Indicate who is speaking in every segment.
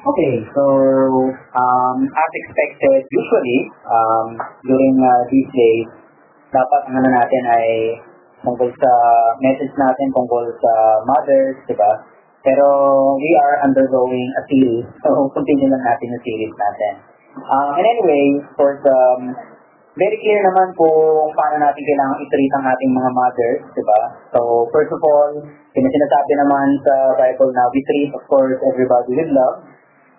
Speaker 1: Okay, so as expected, usually during these days, dapat ang ano natin ay tungkol sa message natin tungkol sa mothers, di ba? Pero we are undergoing a series, so continue lang natin yung series natin. And anyway, of course, very clear naman kung paano natin kailangan i-treat ang ating mga mothers, di ba? So first of all, sinasabi naman sa Bible na we treat, of course, everybody with love.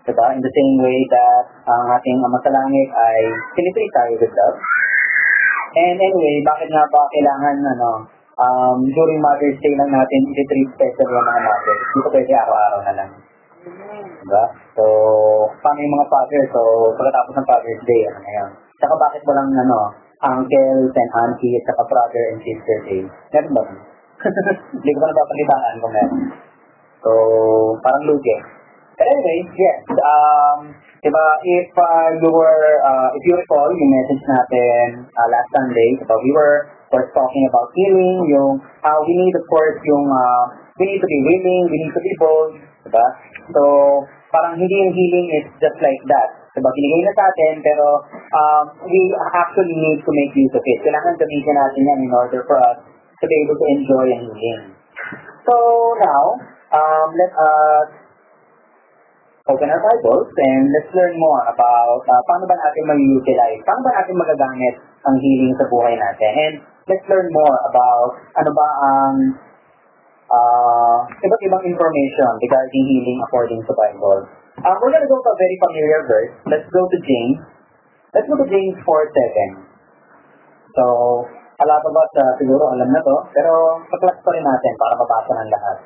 Speaker 1: Diba? In the same way that ang ating Ama sa Langit ay tinitreat tayo with love. And anyway, bakit nga ba kailangan during Mother's Day lang natin i-treat special yung mga mothers? Dito pwede araw-araw na lang. Diba? So, paano yung mga fathers? So, pagkatapos ng Father's Day, ano na yun? Saka bakit walang uncles and aunties, saka brother and sister day? Meron ba? Hindi ko pa napapalitaan kung meron. So, parang lugi. But anyway, yes, diba, if you recall yung message natin last Sunday, diba, we were talking about healing, yung we need, of course, we need to be willing, we need to be bold, diba? So, parang hindi yung healing is just like that. Diba, binigay na sa atin, pero we actually need to make use of it. Kailangan gamitin natin yan in order for us to be able to enjoy and healing. So, now, let us open our Bibles and let's learn more about paano ba natin mag-utilize, paano ba natin magagamit ang healing sa buhay natin. And let's learn more about ano ba ang iba't ibang information regarding healing according to Bible. We're going to go to a very familiar verse. Let's go to James. Let's go to James 4:7. So, a lot of us siguro alam na to, pero pa-class pa rin natin para mabasa ng lahat.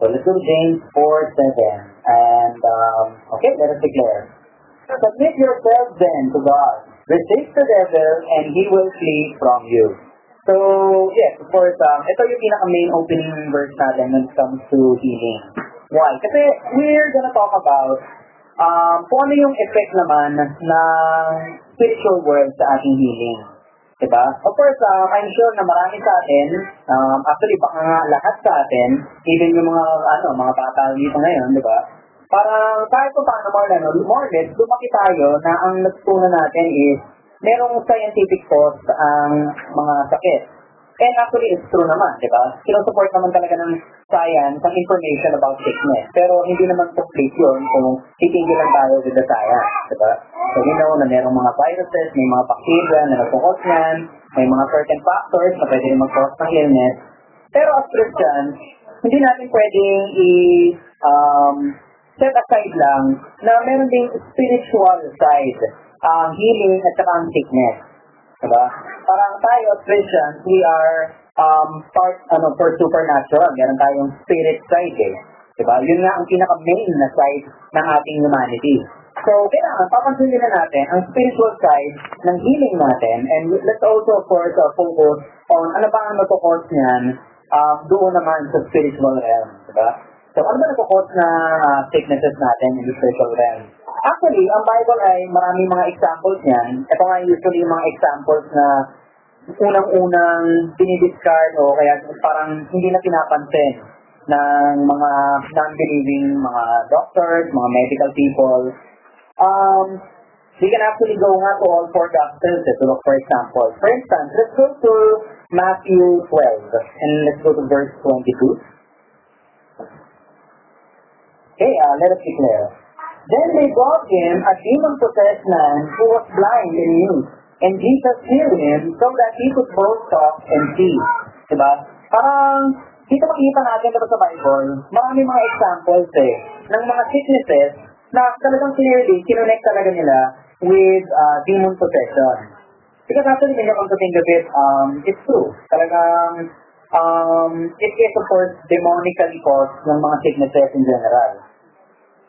Speaker 1: So let's go to James 4:7. And, okay, let us declare. Submit yourselves then to God. Resist the devil and he will flee from you. So, yes, of course, ito yung pinaka-main opening verse natin when it comes to healing. Why? Kasi we're gonna talk about kung ano yung effect naman ng spiritual world sa ating healing. Diba? Of course, I'm sure na marami sa atin, actually baka nga lahat sa atin, even yung mga bata dito ngayon, diba? Parang kahit paano more or less, lumaki tayo na ang natutunan natin is merong scientific cause ang mga sakit. And actually, it's true naman, diba? Sinusupport naman talaga ng science ang information about sickness. Pero hindi naman complete yun kung titigil lang tayo with the science, diba? So we know na merong mga viruses, may mga bacteria na nagkukos niyan, may mga certain factors na pwede rin mag-cause ng illness. Pero as Christians, hindi natin pwedeng set aside lang na meron ding spiritual side, healing at saka ang sickness. Diba? Parang tayo as Christians, we are part for supernatural. Meron tayong spirit side eh. Diba? Yun nga ang pinaka-main na side ng ating humanity. So, kailangan papansinin na natin ang spiritual side ng healing natin, and let's also, of course, focus on ano ba ang nagkukos niyan doon naman sa spiritual realm. Diba? So, ano ba nagkukos na sicknesses natin in the spiritual realm? Actually, ang Bible ay maraming mga examples niyan. Ito nga usually yung mga examples na unang-unang dinidiscard o kaya parang hindi na pinapansin ng mga non-believing mga doctors, mga medical people. We can actually go nga to all four gospels to look for examples. For instance, let's go to Matthew 12 and let's go to verse 22. Okay, let us declare. Then they brought him a demon-possessed man who was blind and mute, and Jesus healed him so that he could both talk and see. Diba? Parang dito makikita natin dito sa Bible, marami mga examples ng mga sicknesses na talagang clearly kinonect talaga nila with demon possession. Because actually, when you come to think of it, it's true. Talagang it is of course demonically caused ng mga sicknesses in general.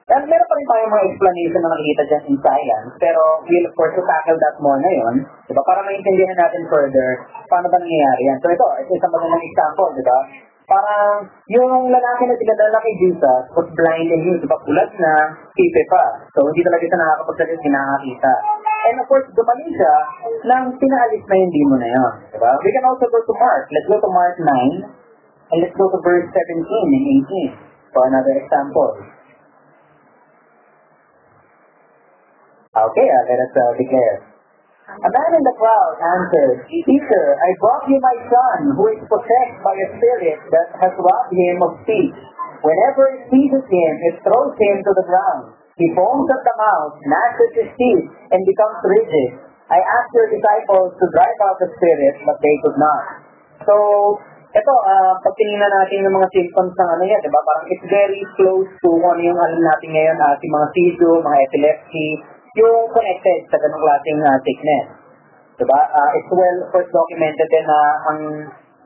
Speaker 1: And meron pa rin tayong mga explanation na nakikita dyan in science, pero we'll of course tackle that more ngayon, diba? Para maintindihan natin further paano ba nangyayari yan. So ito isang magandang example, diba? Parang yung lalaki na dinadala kay Jesus was blind and mute, diba? Ulat na, pipe pa. So hindi talaga siya nakakapagsalit, hindi nakakita. And of course, dumaling siya nang pinaalis na yung demon na yun, diba? We can also go to Mark. Let's go to Mark 9, and let's go to verse 17 and 18 for another example. Okay, let us declare. A man in the crowd answered, Teacher, I brought you my son, who is possessed by a spirit that has robbed him of speech. Whenever it seizes him, it throws him to the ground. He foams at the mouth, gnashes his teeth, and becomes rigid. I asked your disciples to drive out the spirit, but they could not. So, ito, pag tinignan natin yung mga symptoms ng ano yan, diba? Parang it's very close to ano yung alam natin ngayon, yung mga seizure, mga epilepsy, yung connected sa ganung klaseng sickness. Diba? It's well first documented din na ang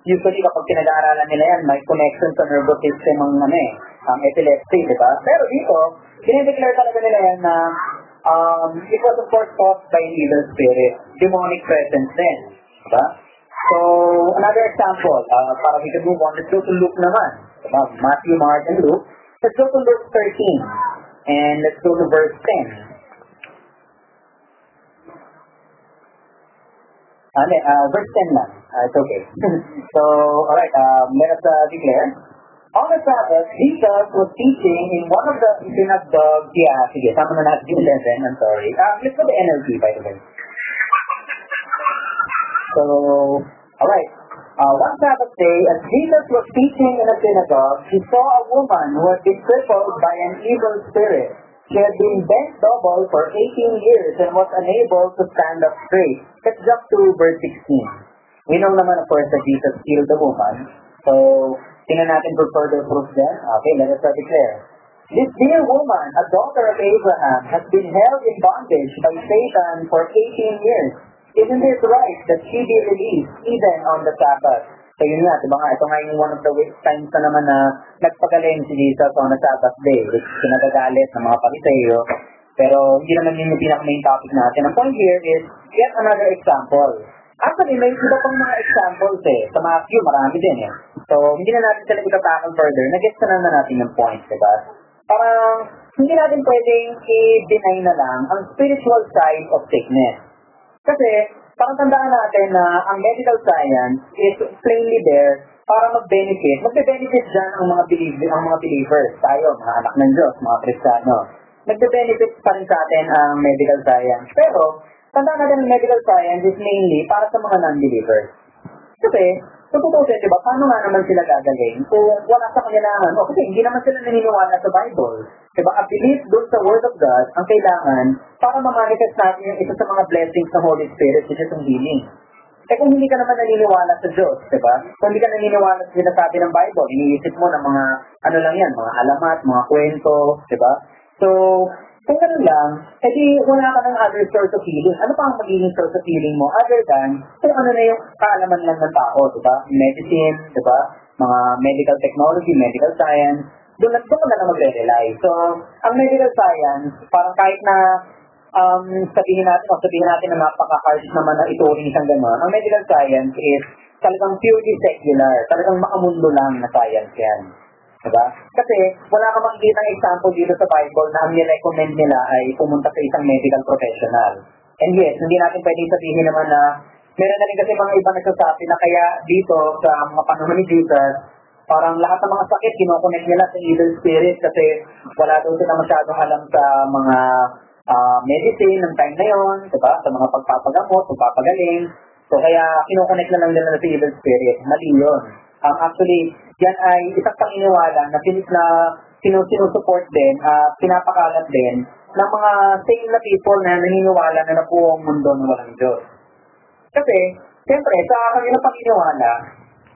Speaker 1: usually kapag pinag-aaralan nila yan, may connection sa nervous system ang epilepsy, diba? Pero dito, dinideclare talaga nila yan na it was of course caused by an evil spirit, demonic presence din. Diba? So, another example, para we can move on, let's go to Luke naman. Diba? Matthew, Mark, and Luke. Let's go to Luke 13, and let's go to verse 10. Verse 10 lang. It's okay. So, alright, let us declare. On the Sabbath, Jesus was teaching in one of the synagogues. Sige, sama na natin yung 11, I'm sorry. Let's go to NLT, by the way. So, alright. One Sabbath day, as Jesus was teaching in a synagogue, he saw a woman who had been crippled by an evil spirit. She had been bent double for 18 years and was unable to stand up straight. Let's jump to verse 16. We know naman, of course, that Jesus healed the woman. So, tingnan natin for further proof then. Okay, let us declare. This dear woman, a daughter of Abraham, has been held in bondage by Satan for 18 years. Isn't it right that she be released even on the Sabbath? So yun nga, diba nga, ito nga yung one of the times na naman na nagpagaling si Jesus on a Sabbath day, which kinagagalit ng mga Pariseo. Pero hindi naman yung pinaka-main topic natin. Ang point here is, yet another example. Actually, may iba pang mga examples Sa Matthew, marami din So, hindi na natin sila itatakal further. Nag-gets na natin yung point, diba? Parang, hindi natin pwedeng i-deny na lang ang spiritual side of sickness. Kasi, parang tandaan natin na ang medical science is plainly there para mag-benefit. Magbe-benefit dyan ang mga believers. Tayo, mga anak ng Diyos, mga Kristiyano. Magbe-benefit pa rin sa atin ang medical science. Pero, tandaan natin ang medical science is mainly para sa mga non-believers. Kasi, tututusin, diba, paano nga naman sila gagaling kung wala sa kanilangan? O kasi hindi naman sila naniniwala sa Bible. Diba, a belief doon sa Word of God ang kailangan para ma-manifest natin yung isa sa mga blessings ng Holy Spirit, which is yung healing. Kung hindi ka naman naniniwala sa Diyos, diba? Kung hindi ka naniniwala sa sinasabi ng Bible, iniisip mo ng mga, mga alamat, mga kwento, diba? So, kung ganun lang, wala ka ng other source of healing. Ano pa ang magiging source of healing mo other than kung ano na yung kaalaman lang ng tao, diba? Medicine, diba? Mga medical technology, medical science, doon na lang magre-rely. So, ang medical science, parang kahit na sabihin natin na napaka-harsh naman na ituring isang gano'n, ang medical science is talagang purely secular, talagang makamundo lang na science yan. Diba? Kasi wala ka makikita ng example dito sa Bible na ang nirecommend nila ay pumunta sa isang medical professional. And yes, hindi natin pwedeng sabihin naman na meron na rin kasi mga iba nagsasabi na kaya dito sa mga panahon ni Jesus, parang lahat ng mga sakit kinokonek nila sa evil spirit kasi wala daw sila masyadong alam sa mga medicine ng time na yon, diba? Sa mga pagpapagamot, pagpapagaling. So kaya kinokonek na lang nila sa evil spirit. Mali yun. Actually, yan ay isang paniniwala na sinusupport din, pinapakalat din ng mga same na people na naniniwala na nabuong mundo ng walang Diyos. Kasi, siyempre, sa kanilang paniniwala,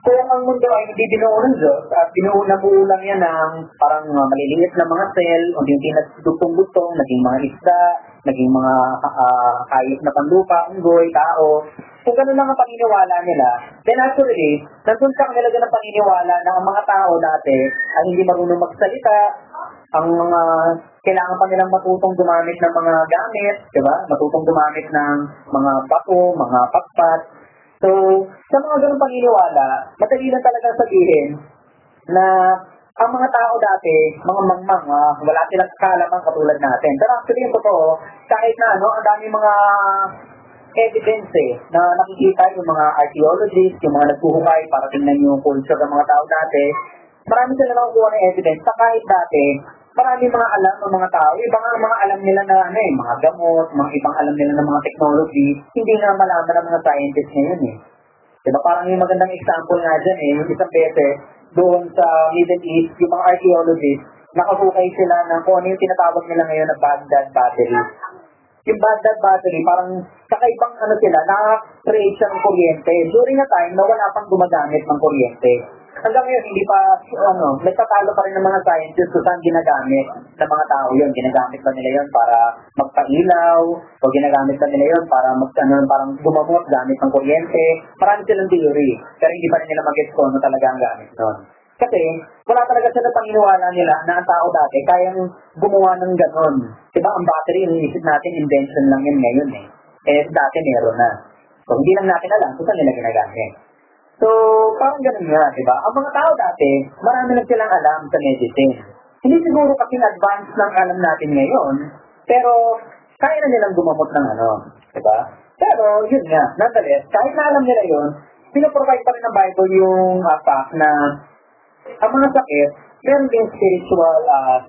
Speaker 1: kung ang mundo ay hindi binuo ng Diyos at nabuo lang yan ng parang maliliit na mga cell o yung tinagdugtong-dugtong, naging mga isda, naging mga hayop na panlupa, unggoy, tao. Kung ganun lang ang paniniwala nila, then actually, nandun sa kanila din ang paniniwala na ang mga tao dati ay hindi marunong magsalita, ang mga kailangan pa nilang matutong gumamit ng mga gamit, diba? Matutong gumamit ng mga bato, mga pakpat. So, sa mga ganung paniniwala, madali lang talaga sabihin na ang mga tao dati, mga mangmang, wala silang kaalaman katulad natin. Pero actually, yung totoo, kahit na ang dami mga evidence na nakikita yung mga archaeologists, yung mga naghuhukay para tingnan yung culture ng mga tao dati, marami sila nakukuha ng evidence sa kahit dati, marami mga alam ng mga tao. Ibang ang mga alam nila na mga gamot, mga ibang alam nila ng mga technology, hindi na malaman ng mga scientists ngayon eh. Diba parang yung magandang example nga dyan yung isang beses, doon sa Middle East, yung mga archaeologists, nakahukay sila ng kung ano yung tinatawag nila ngayon na Baghdad battery. Yung Baghdad battery, parang kakaibang sila, nakaka-create siya ng kuryente. During a time na wala pang gumagamit ng kuryente. Hanggang ngayon, hindi pa, nagtatalo pa rin ng mga scientists kung saan ginagamit ng mga tao yun. Ginagamit ba nila yun para magpailaw, o ginagamit ba nila yun para parang gumamot gamit ng kuryente. Marami silang theory, pero hindi pa rin nila mag-gets kung ano talaga ang gamit nun. Kasi, wala talaga sila paniniwala nila na ang tao dati kayang gumawa ng ganon. Diba, ang battery, iniisip natin, invention lang yun ngayon eh. Eh, dati meron na. So, hindi lang natin alam kung saan nila ginagamit. So, parang ganun nga, diba? Ang mga tao dati, marami na silang alam sa medicine. Hindi siguro kasing advanced ng alam natin ngayon, pero kaya na nilang gumamot ng diba? Pero, yun nga, nonetheless, kahit na alam nila yun, pinoprovide pa rin ng Bible yung fact na ang mga sakit, meron din spiritual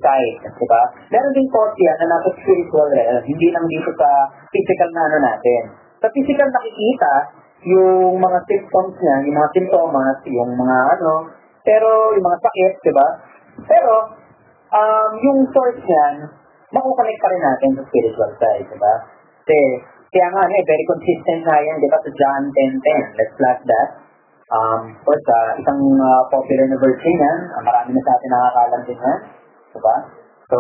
Speaker 1: side, diba? Meron din cause yan na nasa spiritual realm, hindi lang dito sa physical na natin. Sa physical nakikita, yung mga symptoms niya, yung mga symptoms, yung mga pero yung mga sakit, diba? Pero, yung source niyan, makukonect pa rin natin sa spiritual side, diba? Kasi, kaya nga, very consistent na yan, diba? Sa John 10:10, let's flash that. Of course, isang popular na verse yan, marami na sa atin nakakalam din yan, diba? So,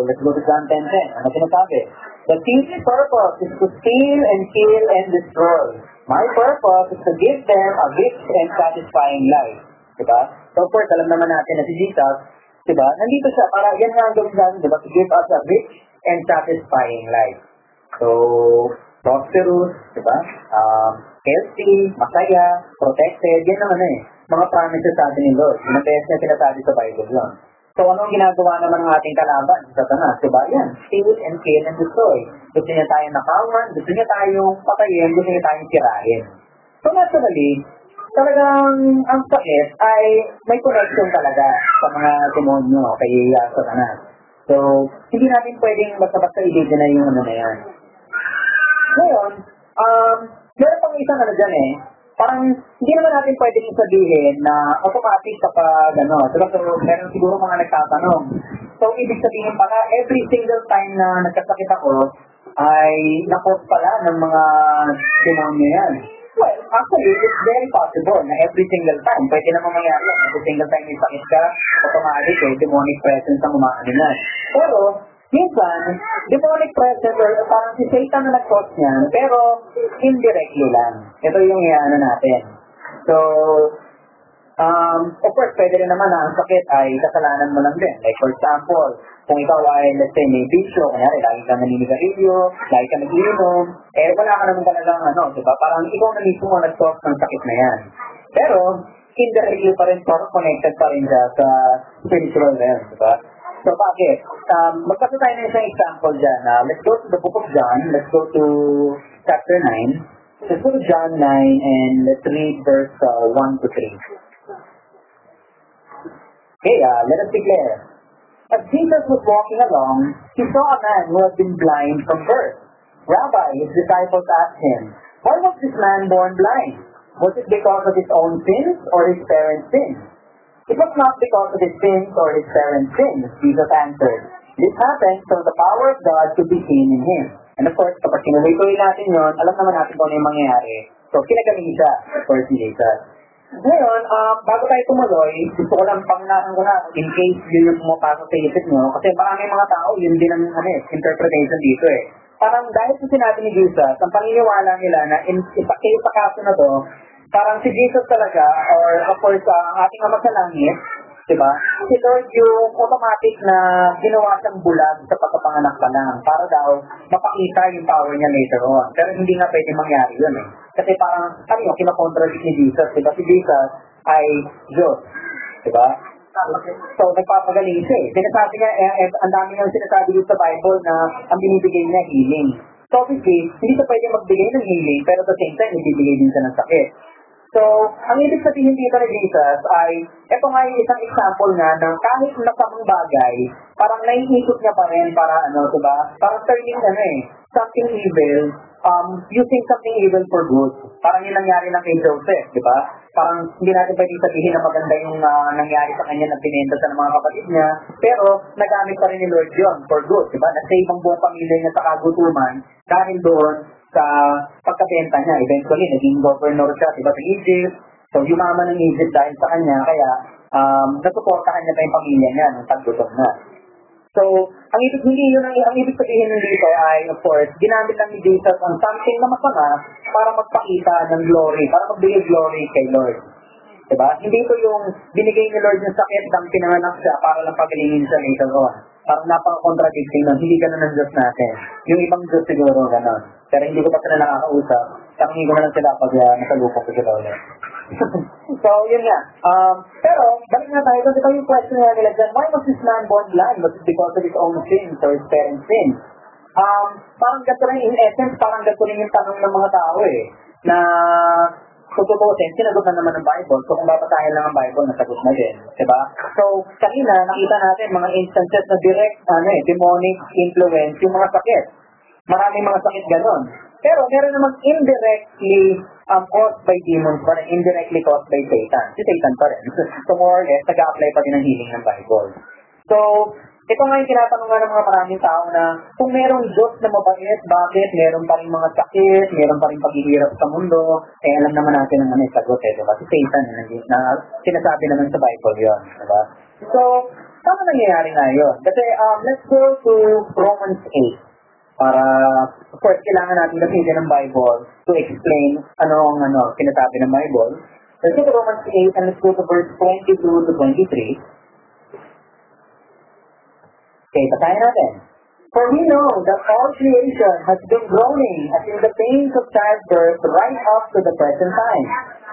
Speaker 1: let's go to John 10:10. Ano sinasabi? The thief's purpose is to steal and kill and destroy. My purpose is to give them a rich and satisfying life. Diba? So, of course, alam naman natin na si Jesus, diba? Nandito siya, para yan nga ang gawin natin, diba? To give us a rich and satisfying life. So, prosperous, diba? Healthy, masaya, protected, yan naman mga promises sa atin ni Lord. Pinatest niya sinasabi sa Bible yun. So, anong ginagawa naman ng ating kalaban? Satanas, diba? Yan, steal and kill and destroy. Gusto niya tayong nakawan, gusto niya tayong patayin, gusto niya tayong sirain. So, naturally, talagang ang sakit ay may connection talaga sa mga demonyo kay Satanas. So, hindi natin pwedeng basta-basta i-lead na yung na yan. Ngayon, meron pang isang dyan parang hindi naman natin pwedeng sabihin na automatic kapag diba, so, meron siguro mga nagtatanong. So, ibig sabihin pala, every single time na nagkasakit ako, ay nakos pala ng mga demonyo yan. Well, actually, it's very possible na every single time, pwede naman mangyari yan. Every single time may sakit ka, automatic demonic presence ang umaaninan. Pero, minsan, demonic presence or parang si Satan na nag-cause niyan, pero indirectly lang. Ito yung natin. So, of course, pwede rin naman na ang sakit ay kasalanan mo lang din. Like, for example, kung ikaw ay, let's say, may bisyo, kanyari, lagi ka naninigarilyo, lagi ka nag-iinom, wala ka naman talagang diba? Parang ikaw na mismo ang nag-cause ng sakit na yan. Pero, indirectly pa rin, connected pa rin siya sa spiritual realm, diba? So, bakit? Magpasa tayo na isang example dyan. Let's go to the book of John. Let's go to chapter 9. Let's go to John 9 and let's read verse 1 to 3. Okay, let us declare. As Jesus was walking along, he saw a man who had been blind from birth. Rabbi, his disciples asked him, why was this man born blind? Was it because of his own sins or his parents' sins? It was not because of his sins or his parents' sins, Jesus answered. This happened so the power of God could be seen in him. And of course, kapag sinuwi-tuwi natin yun, alam naman natin kung ano yung mangyayari. So, kinagaling siya for si Jesus. Ngayon, bago tayo tumuloy, gusto ko lang panglakan ko na, in case yun yung pumapasok sa isip nyo, kasi maraming mga tao, yun din ang interpretation dito Parang dahil sa sinabi ni Jesus, ang paniniwala nila na sa kaso na to, parang si Jesus talaga, or of course, ating Ama sa Langit, diba? Si Lord yung automatic na ginawa siyang bulag sa pagkapanganak pa lang para daw mapakita yung power niya later on. Pero hindi nga pwede mangyari yun Kasi parang, kinakontradict ni Jesus, diba? Si Jesus ay Diyos, diba? So, nagpapagaling siya Sinasabi niya, ang dami niyang sinasabi dito sa Bible na ang binibigay niya healing. So, obviously, hindi siya pwede magbigay ng healing, pero at the same time, ibibigay din siya ng sakit. So, ang ibig sabihin dito ni Jesus ay, ito nga yung isang example nga ng kahit masamang bagay, parang naiikot niya pa rin para diba? Parang turning something evil, using something evil for good. Parang yung nangyari lang kay Joseph, diba? Parang hindi natin pwede sabihin na maganda yung nangyari sa kanya na pinenta sa mga kapatid niya, pero nagamit pa rin ni Lord yun for good, diba? Na-save ang buong pamilya niya sa kagutuman dahil doon sa pagkabenta niya. Eventually, naging governor siya, diba, sa Egypt. So, yumaman ng Egypt dahil sa kanya, kaya nasuportahan niya pa yung pamilya niya nung taggutom na. So, ang ibig sabihin ng dito ay, of course, ginamit lang ni Jesus ang something na masama para magpakita ng glory, para magbigay glory kay Lord. Diba? Hindi ito yung binigay ni Lord ng sakit nang pinanganak siya para lang pagalingin siya later on. Parang napaka-contradicting nun. Hindi ganun ang Diyos natin. Yung ibang Diyos siguro ganun. Pero hindi ko pa sila nakakausap. Tanungin ko na lang sila pag nasalupok ko sila ulit. So, yun nga. Pero, balik na tayo. Kasi yung question nga nila dyan, why was this man born blind? Was it because of his own sins or his parents' sins? Parang gato rin, in essence, parang gato rin yung tanong ng mga tao na kung tutusin, sinagot na naman ng Bible. So, kung babasahin lang ang Bible, nasagot na din. Diba? So, kanina, nakita natin mga instances na direct, demonic influence, yung mga sakit. Maraming mga sakit ganon. Pero, meron namang indirectly caused by demons, but indirectly caused by Satan. Si Satan pa rin. So, more or less, nag-a-apply pa din ang healing ng Bible. So, ito nga yung tinatanong nga ng mga maraming tao na kung merong Diyos na mabait, bakit meron pa rin mga sakit, meron pa rin paghihirap sa mundo, alam naman natin ang sagot diba? Si Satan na sinasabi naman sa Bible yun, diba? So, paano nangyayari nga yun? Kasi, let's go to Romans 8. Para, of course, kailangan natin gamitin ng Bible to explain ano ang sinasabi ng Bible. Let's go to Romans 8 and let's go to verse 22 to 23. Okay, basahin natin. For we know that all creation has been groaning as in the pains of childbirth right up to the present time.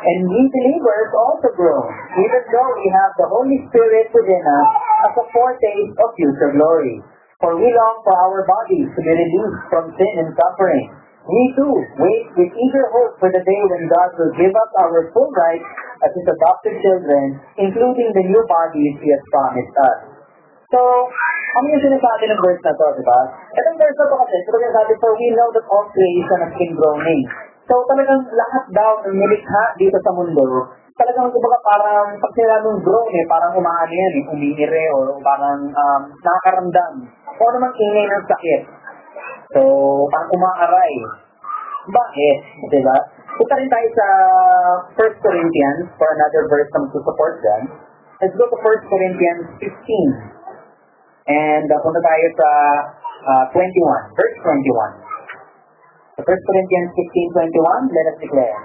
Speaker 1: And we believers also groan, even though we have the Holy Spirit within us as a foretaste of future glory. For we long for our bodies to be released from sin and suffering. We too wait with eager hope for the day when God will give us our full rights as His adopted children, including the new bodies He has promised us. So, ano yung sinasabi ng verse na to, diba? Itong verse na to kasi, sinasabi, for we know that all creation has been groaning. So, talagang lahat daw ng nilikha dito sa mundo, talagang kumbaga parang, pag sinabing groan parang umaano yan, umingire, o parang nakakaramdam. O namang ingay ng sakit. So, parang umaaray. Bakit? Diba? Punta rin tayo sa 1 Corinthians for another verse na mag-support dyan. Let's go to 1 Corinthians 15. And punta tayo sa 21, verse 21. So 1 Corinthians 15:21, let us declare.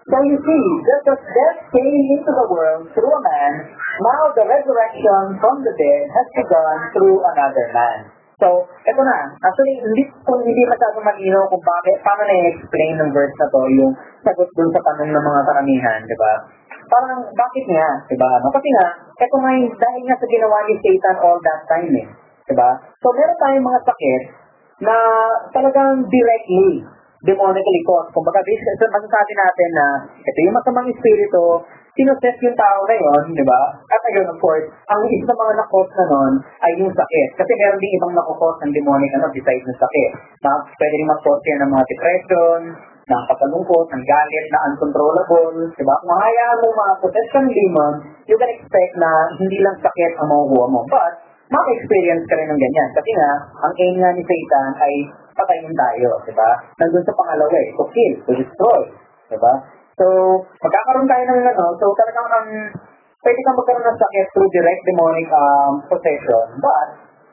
Speaker 1: So you see, just as death came into the world through a man, now the resurrection from the dead has begun through another man. So, ito na. Actually, hindi masyadong malinaw kung paano na-explain ng verse na to yung sagot dun sa tanong ng mga karamihan, di ba? Parang, bakit nga? Diba? Kasi nga, eto nga yung, dahil nga sa ginawa ni Satan all that time Diba? So, meron tayong mga sakit na talagang directly, demonically caused. Kung baga, masasabi natin na ito yung masamang espiritu, sinoses yung tao na yun, diba? At ayun, of course, ang isa ng mga na-cause na nun ay yung sakit. Kasi meron din ibang na-cause ng demonic besides ng sakit. Pwede rin mag-cause yan ng mga depression, ng katalungkot, ng galit na uncontrollable, diba? Kung mahayaan mo ma-possess kang demon, you can expect na hindi lang sakit ang makukuha mo. But, maka-experience ka rin ng ganyan. Kasi nga, ang aim nga ni Satan ay patayin tayo, diba? Nandun sa pangalawa to kill, to destroy, diba? So, magkakaroon tayo ng so talagang pwede kang magkaroon ng sakit through direct demonic possession, but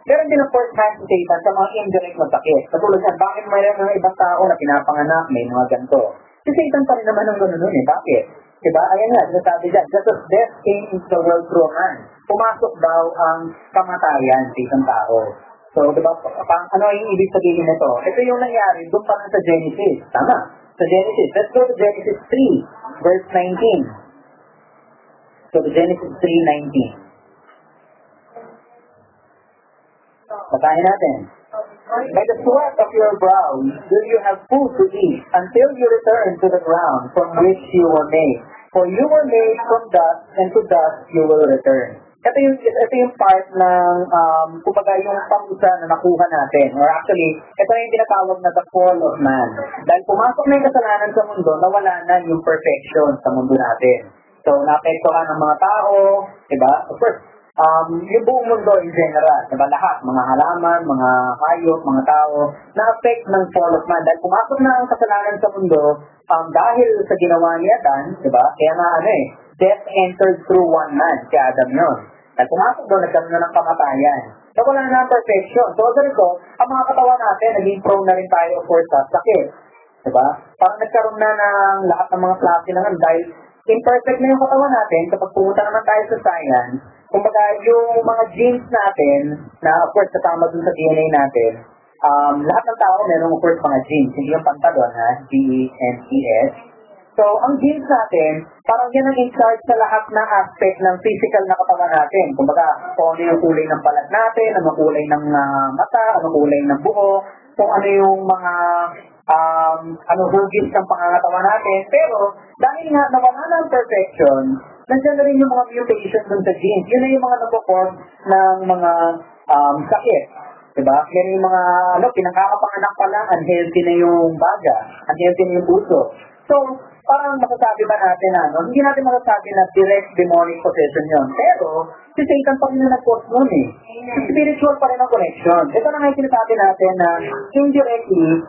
Speaker 1: meron din ang first hand si Satan sa mga indirect na sakit. Katulad yan, bakit mayroon ng ibang tao na pinapanganak, may mga ganito? Si Satan pa rin naman ang gano'n bakit? Diba? Ayan nga, sinasabi dyan, just as death came into the world through a man, pumasok daw ang kamatayan sa isang tao. So, diba, ano yung ibig sabihin nito? Ito yung nangyari, doon pa lang sa Genesis. Tama, sa Genesis. Let's go to Genesis 3, verse 19. So, to Genesis 3:19. Basahin natin. By the sweat of your brow will you have food to eat until you return to the ground from which you were made. For you were made from dust, and to dust you will return. Ito yung part ng, kumbaga yung pamusa na nakuha natin. Or actually, ito yung tinatawag na the fall of man. Dahil pumasok na yung kasalanan sa mundo, nawala na yung perfection sa mundo natin. So, naapektuhan ng mga tao, diba? Of course, yung buong mundo in general, diba? Lahat, mga halaman, mga hayop, mga tao, na-affect ng fall of man. Dahil pumasok na ang kasalanan sa mundo, dahil sa ginawa ni Adan, diba? Kaya nga death entered through one man, si Adam yun. Dahil pumasok doon, nagkaroon na ng kamatayan. So, wala na ang perfection. So, ganito, ang mga katawan natin, naging prone na rin tayo for sakit. Diba? Parang nagkaroon na ng lahat ng mga klase naman dahil imperfect na yung katawan natin. Kapag pumunta naman tayo sa science, kumbaga yung mga genes natin, na of course kasama dun sa DNA natin, lahat ng tao meron of course mga genes, hindi yung pantalon, G-E-N-E-S. So, ang genes natin, parang yan ang in-charge sa lahat ng aspect ng physical na katawan natin. Kumbaga, kung ano yung kulay ng balat natin, ano kulay ng mata, ano kulay ng buho, kung ano yung mga hugis ng pangangatawan natin. Pero, dahil nga nawala na ang perfection, nandiyan na rin yung mga mutation dun sa genes. Yun na yung mga nagpo-cause ng mga sakit. Diba? Meron yung mga, pinangkakapanganak pa lang, unhealthy na yung baga, unhealthy na yung puso. So, parang masasabi ba natin hindi natin masasabi na direct demonic possession yun. Pero, si Satan pa rin na nag-cause nun Spiritual pa rin ang connection. Ito na nga yung sinasabi natin na indirectly,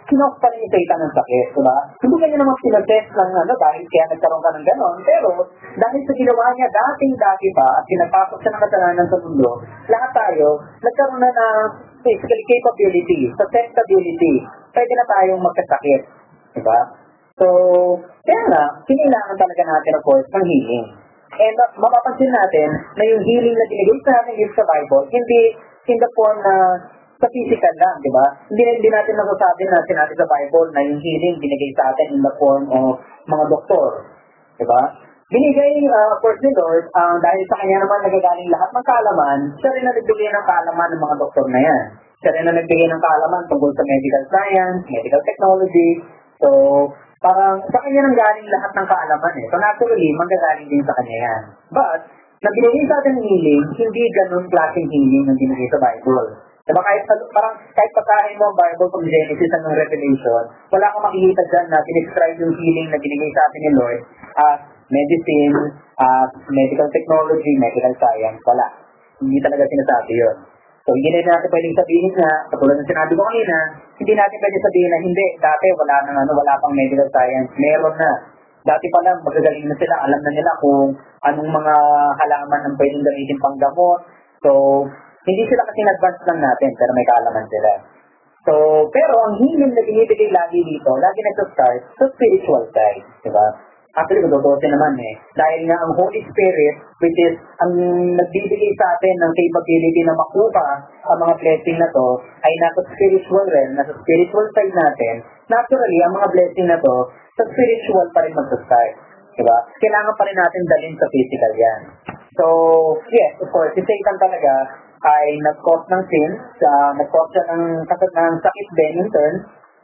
Speaker 1: kinok pa rin yung Satan ng sakit, diba? Hindi kanya naman sinatest ng dahil kaya nagkaroon ka ng ganon. Pero, dahil sa ginawa niya dati pa at pinagpasok siya ng kasalanan sa mundo, lahat tayo, nagkaroon na ng physical capability, susceptibility. Pwede na tayong magkasakit. Diba? So, kaya nga, kinailangan talaga natin, of course, ng healing. And mapapansin natin na yung healing na binigay sa atin sa Bible, hindi in the form na sa physical lang, di ba? Hindi natin nasasabi na sinabi sa Bible na yung healing binigay sa atin in the form of mga doktor. Di ba? Binigay, of course, ni Lord, dahil sa kanya naman nagagaling lahat ng kaalaman, siya rin na nagbigay ng kaalaman ng mga doktor na yan. Siya rin na nagbigay ng kaalaman tungkol sa medical science, medical technology. So, parang sa kanya nang galing lahat ng kaalaman So, naturally, manggagaling din sa kanya yan. But, na binigay sa atin ng healing, hindi ganun klaseng healing ang binigay sa Bible. Diba kahit pagkain mo ang Bible from Genesis hanggang Revelation, wala kang makikita dyan na describe yung healing na binigay sa atin ni Lord as medicine, as medical technology, medical science. Wala. Hindi talaga sinasabi yun. So, hindi na natin pwedeng sabihin na, katulad ng sinabi ko kanina, hindi natin pwedeng sabihin na hindi, dati wala pang medical science. Meron na. Dati pa lang, magagaling na sila, alam na nila kung anong mga halaman ang pwedeng gamitin pang gamot. So, hindi sila kasi advance lang natin, pero may kaalaman sila. So, pero ang healing na binibigay lagi dito, lagi nag-start sa spiritual side. Diba? Actually, madodote naman Dahil nga ang Holy Spirit, which is ang nagbibigay sa atin ng capability na makuha ang mga blessing na to, ay nasa spiritual realm, nasa spiritual side natin. Naturally, ang mga blessing na to, sa spiritual pa rin mag-start. Diba? Kailangan pa rin natin dalhin sa physical yan. So, yes, of course, si Satan talaga ay nag-cause ng sin, nag-cause siya ng sakit din in turn.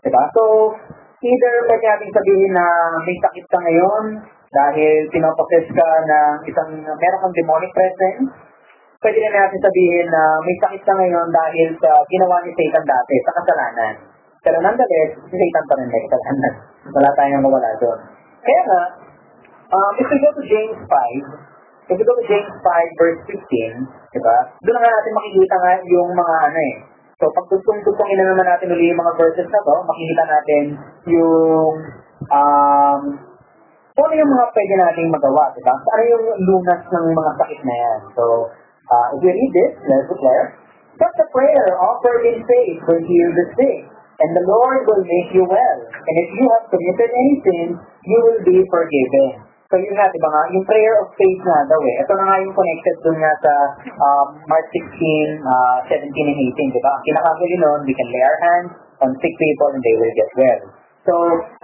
Speaker 1: Diba? So, either pwede natin sabihin na may sakit ka ngayon dahil pinopossess ka ng meron kang demonic presence. Pwede rin natin sabihin na may sakit ka ngayon dahil sa ginawa ni Satan dati, sa kasalanan. Pero nonetheless, si Satan pa rin may kasalanan. Wala tayong mawala doon. Kaya nga, if we go to James 5 verse 15, diba? Doon nga natin makikita nga yung mga So, pag tutong-tutongin na naman natin ulit yung mga verses na to, makikita natin yung ano yung mga pwede nating magawa, diba? Ano yung lunas ng mga sakit na yan. So, if we read this, let's declare, "Such a prayer offered in faith will heal the sick, and the Lord will make you well. And if you have committed any sin, you will be forgiven." So yun nga, diba nga, yung prayer of faith nga daw Ito na nga yung connected dun nga sa Mark 16, 17 and 18, diba? Ang kinakaguli nun, we can lay our hands on sick people and they will get well. So,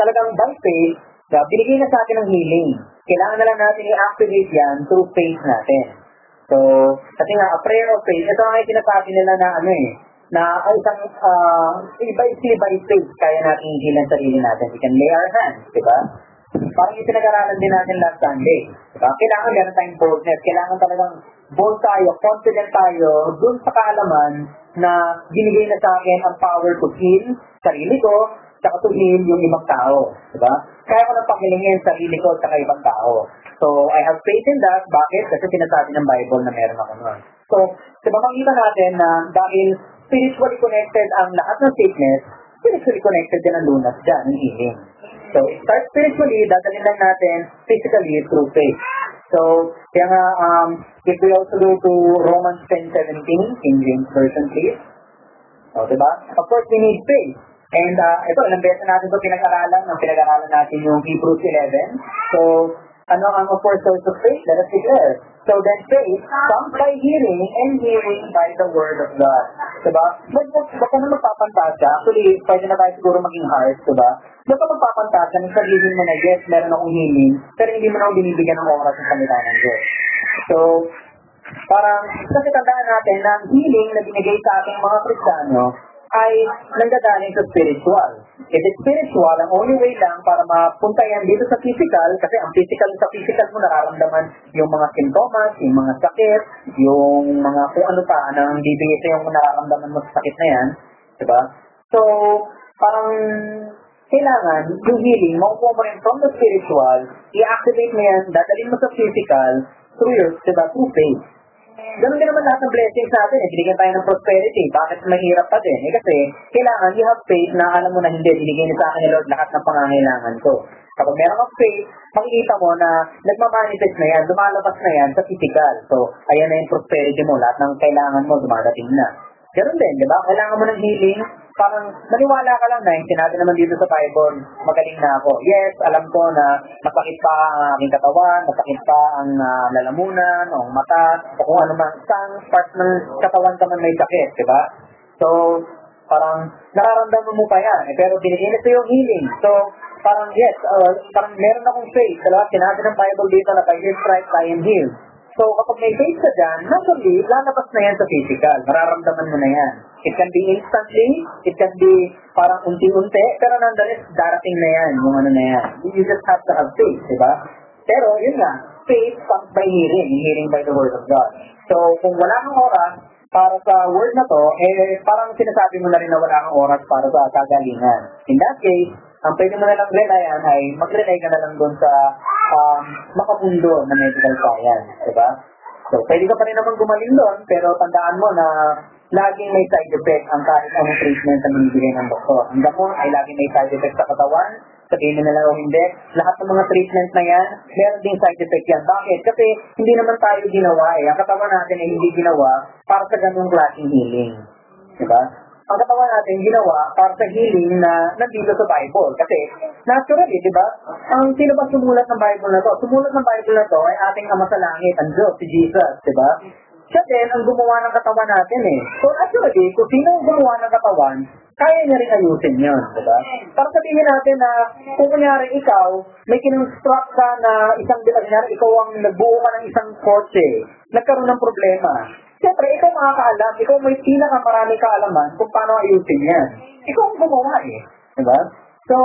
Speaker 1: talagang by faith, binigay na sa atin ng healing. Kailangan na lang natin i-activate yan through faith natin. So, kasi nga, a prayer of faith, ito nga yung sinasabi nila na na isang by faith, kaya natin heal ang sarili natin. We can lay our hands, diba? parang yung pinag-aralan din natin last Sunday. Diba? Kailangan meron tayong boldness. Kailangan talagang bold tayo, confident tayo dun sa kaalaman na binigay na sa akin ang power to heal sarili ko, saka to heal yung ibang tao. Diba? Kaya ko nang pakilingin sarili ko at ibang tao. So, I have faith in that. Bakit? Kasi sinasabi ng Bible na meron ako nun. So, diba makita natin na dahil spiritually connected ang lahat ng sickness, spiritually connected din ang lunas dyan, ang healing. So, start spiritually, dadalhin lang natin physically through faith. So, kaya nga, if we also go to Romans 10:17, King James Version, please. So, diba? Of course, we need faith. And ito, ilang beses natin ito pinag-aralan natin yung Hebrews 11. So, ano ang of course source of faith? Let us declare. So then faith comes by hearing and hearing by the word of God. Diba? Huwag ka na magpapantasya. Actually, pwede na tayo siguro maging hard, diba? Huwag ka magpapantasya nung sabihin mo na yes, meron akong healing, pero hindi mo na ako binibigyan ng oras sa salita ng Diyos. So, parang, kasi tandaan natin na ang healing na binigay sa ating mga Kristiyano ay nanggagaling sa spiritual. If it's spiritual, ang only way lang para mapunta yan dito sa physical, kasi ang sa physical mo nararamdaman yung mga sintomas, yung mga sakit, yung mga kung ano pa, anong bibigay sa yung nararamdaman mo sa sakit na yan. Diba? So, parang kailangan yung healing, makukuha mo rin from the spiritual, i-activate mo yan, dadalhin mo sa physical, through faith. Ganun din naman lahat ng blessings natin. Binigyan tayo ng prosperity. Bakit mahirap pa din? Kasi kailangan you have faith na alam mo na hindi, binigyan niya sa akin ni Lord lahat ng pangangailangan ko. Kapag meron kang faith, makikita mo na nagmamanifest na yan, lumalabas na yan sa physical. So, ayan na yung prosperity mo. Lahat ng kailangan mo, dumadating na. Ganun din, di ba? Kailangan mo ng healing. Parang maniwala ka lang na yung sinabi naman dito sa Bible, magaling na ako. Yes, alam ko na masakit pa ang aking katawan, masakit pa ang lalamunan, o mata, o kung ano man, isang part ng katawan ka man may sakit, di ba? So, parang nararamdaman mo pa yan, pero binigyan ito yung healing. So, parang yes, parang meron akong faith. Dalawa, sinabi ng Bible dito na by His stripes I am healed. So, kapag may faith ka dyan, naturally, lalabas na yan sa physical. Mararamdaman mo na yan. It can be instantly, it can be parang unti-unti, pero nonetheless, darating na yan, yung ano na yan. You just have to have faith, di ba? Pero, yun nga, faith comes by hearing by the word of God. So, kung wala kang oras para sa word na to, parang sinasabi mo na rin na wala kang oras para sa kagalingan. In that case, ang pwede mo na lang relayan ay mag-rely ka na lang doon sa makapundo na medical science, diba? So, pwede ka pa rin naman gumaling doon, pero tandaan mo na laging may side effect ang kahit anong treatment na binibigay ng doktor. Ang gamot ay laging may side effect sa katawan, sabihin na nila o hindi, lahat ng mga treatment na yan, meron ding side effect yan. Bakit? Kasi hindi naman tayo ginawa ang katawan natin ay hindi ginawa para sa ganung klaseng healing. Diba? Ang katawan natin ginawa para sa healing na nandito sa Bible. Kasi, naturally, di ba? Ang sino ba sumulat ng Bible na to? Sumulat ng Bible na to ay ating Ama sa Langit, ang Diyos, si Jesus, di ba? Siya din ang gumawa ng katawan natin eh. So, naturally, kung sino ang gumawa ng katawan, kaya niya rin ayusin yun, di ba? Para sabihin natin na, kung kunyari ikaw, may kinonstruct ka na isang, kunyari, ikaw ang nagbuo ka ng isang kotse, nagkaroon ng problema. Siyempre, ikaw makakaalam, ikaw may pinakamarami kaalaman kung paano ayusin yan. Ikaw ang gumawa eh. Diba? So,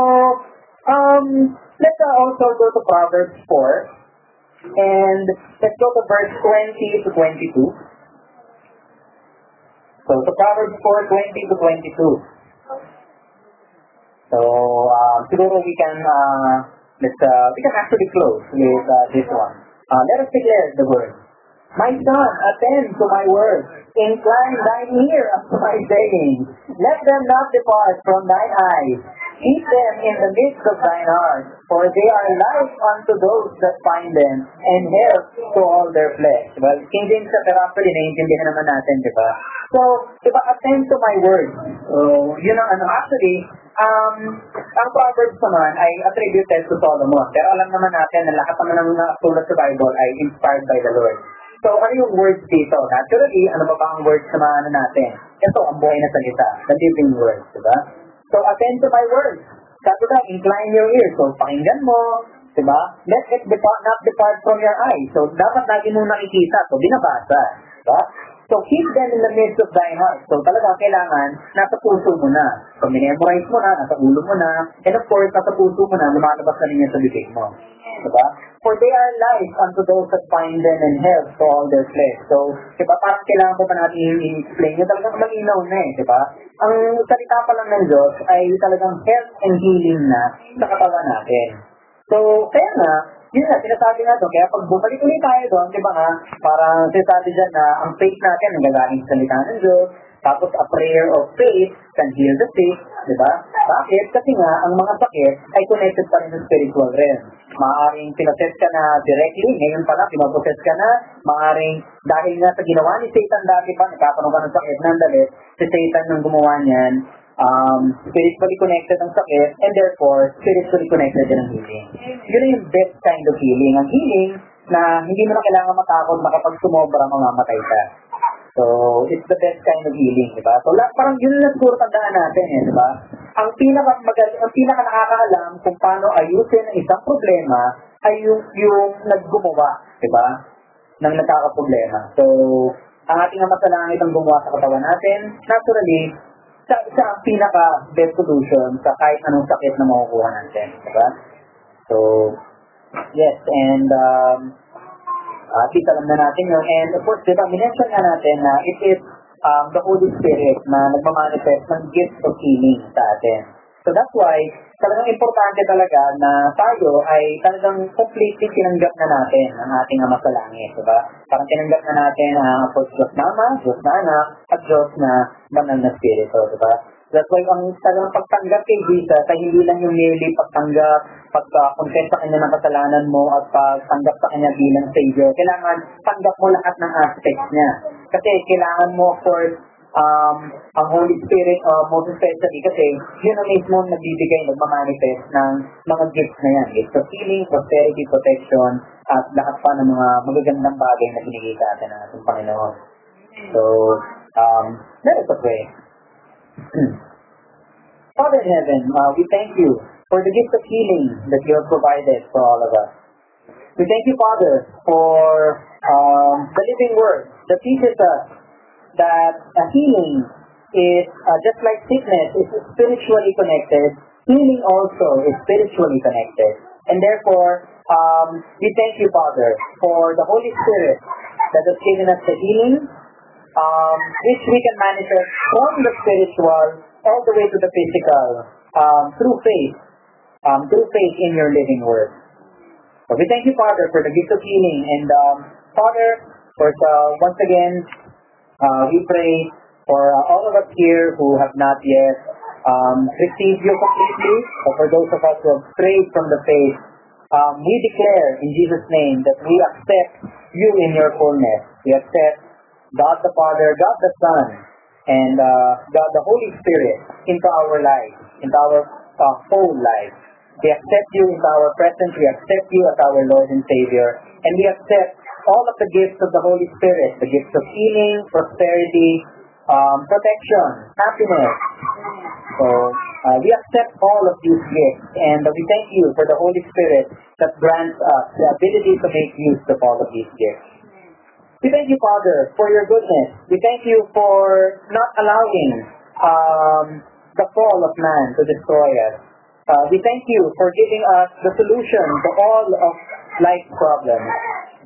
Speaker 1: let's also go to Proverbs 4. And let's go to verse 20 to 22. So, Proverbs 4, 20 to 22. So, siguro we can actually close with this one. Let us declare the word. My son, attend to my words. Incline thine ear unto my sayings. Let them not depart from thine eyes. Keep them in the midst of thine heart. For they are life unto those that find them, and health to all their flesh. Well, King James pero actually naiintindihan naman natin, di ba? So, di ba, attend to my words. So, yun ang actually, ang Proverbs naman ay attributed to Solomon. Pero alam naman natin na lahat naman ng nakasulat sa Bible ay inspired by the Lord. So, ano yung words dito? Naturally, ano ba ang words na maano natin? Ito, ang buhay na salita. The living words, diba? So, attend to my words. Sabi ka, incline your ears. So, pakinggan mo, diba? Let it not depart from your eyes. So, dapat lagi mong nakikita. So, binabasa. Diba? So, keep them in the midst of thy heart. So, talaga, kailangan, nasa puso mo na. So, memorize mo na, nasa ulo mo na, and of course, nasa puso mo na, lumalabas na rin yan sa bibig mo. Diba? For they are life unto those that find them and health to all their flesh. So, diba, parang kailangan pa natin i-explain yun, talagang malinaw na diba? Ang salita pa lang ng Diyos ay talagang health and healing na sa katawan natin. So, kaya nga, yun na, sinasabi nga doon. Kaya pag bumalik ulit tayo doon, di ba nga, parang sinasabi dyan na ang faith natin ang gagaling sa salita ng Diyos, tapos a prayer of faith can heal the sick, di ba? Bakit? Kasi nga, ang mga sakit ay connected pa rin sa spiritual realm. Maaaring pinases ka na directly, ngayon pa lang, pinaposes ka na, maaaring dahil nga sa ginawa ni Satan dati pa, nagkakaroon ka ng sakit ng dalit, si Satan nung gumawa niyan, spiritually connected ang sakit, and therefore, spiritually connected din ang healing. Yun yung best kind of healing. Ang healing na hindi mo na kailangan matakot na kapag sumobra, mamamatay ka. So, it's the best kind of healing, di ba? So, parang yun lang siguro tandaan natin, di ba? Ang pinaka nakakaalam kung paano ayusin ang isang problema ay yung naggumawa, di ba? Nang nagkakaproblema. So, ang ating Ama sa Langit ang gumawa sa katawan natin, naturally, siya ang pinaka-best solution sa kahit anong sakit na makukuha natin. Diba? So, yes, and at least alam na natin yun. And of course, diba, minention nga natin na it is the Holy Spirit na nagmamanifest ng gift of healing sa atin. So that's why, talagang importante talaga na tayo ay talagang completely tinanggap na natin ang ating Ama sa Langit, diba? Parang tinanggap na natin ang Diyos na Ama, Diyos na Anak, at Diyos na Banal na Espiritu, diba? That's why ang talagang pagtanggap kay Jesus ay hindi lang yung merely pagtanggap, pagka-confess sa Kanya ng kasalanan mo at pagtanggap sa Kanya bilang Savior. Kailangan tanggap mo lahat ng aspects niya. Kasi kailangan mo, of course, ang Holy Spirit, most especially kasi yun ang mismo nagbibigay, nagmamanifest ng mga gifts na yan. Gifts of healing, prosperity, protection, at lahat pa ng mga magagandang bagay na binigay sa atin ng ating Panginoon. So, let us pray. Father in heaven, we thank you for the gift of healing that you have provided for all of us. We thank you, Father, for the living word that teaches us that healing is just like sickness is spiritually connected, healing also is spiritually connected. And therefore, we thank you, Father, for the Holy Spirit that has given us the healing, which we can manifest from the spiritual all the way to the physical through faith in your living word. So we thank you, Father, for the gift of healing. And Father, for once again, we pray for all of us here who have not yet received you completely, or for those of us who have strayed from the faith. We declare in Jesus' name that we accept you in your fullness. We accept God the Father, God the Son, and God the Holy Spirit into our life, into our whole life. We accept you into our presence. We accept you as our Lord and Savior. And we accept all of the gifts of the Holy Spirit, the gifts of healing, prosperity, protection, happiness. So, we accept all of these gifts, and we thank you for the Holy Spirit that grants us the ability to make use of all of these gifts. We thank you, Father, for your goodness. We thank you for not allowing the fall of man to destroy us. We thank you for giving us the solution to all of life's problems.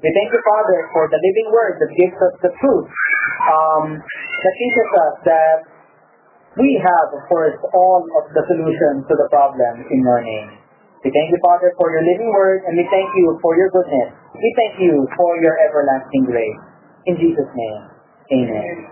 Speaker 1: We thank you, Father, for the living word that gives us the truth, that teaches us that we have, of course, all of the solutions to the problems in your name. We thank you, Father, for your living word, and we thank you for your goodness. We thank you for your everlasting grace. In Jesus' name, amen.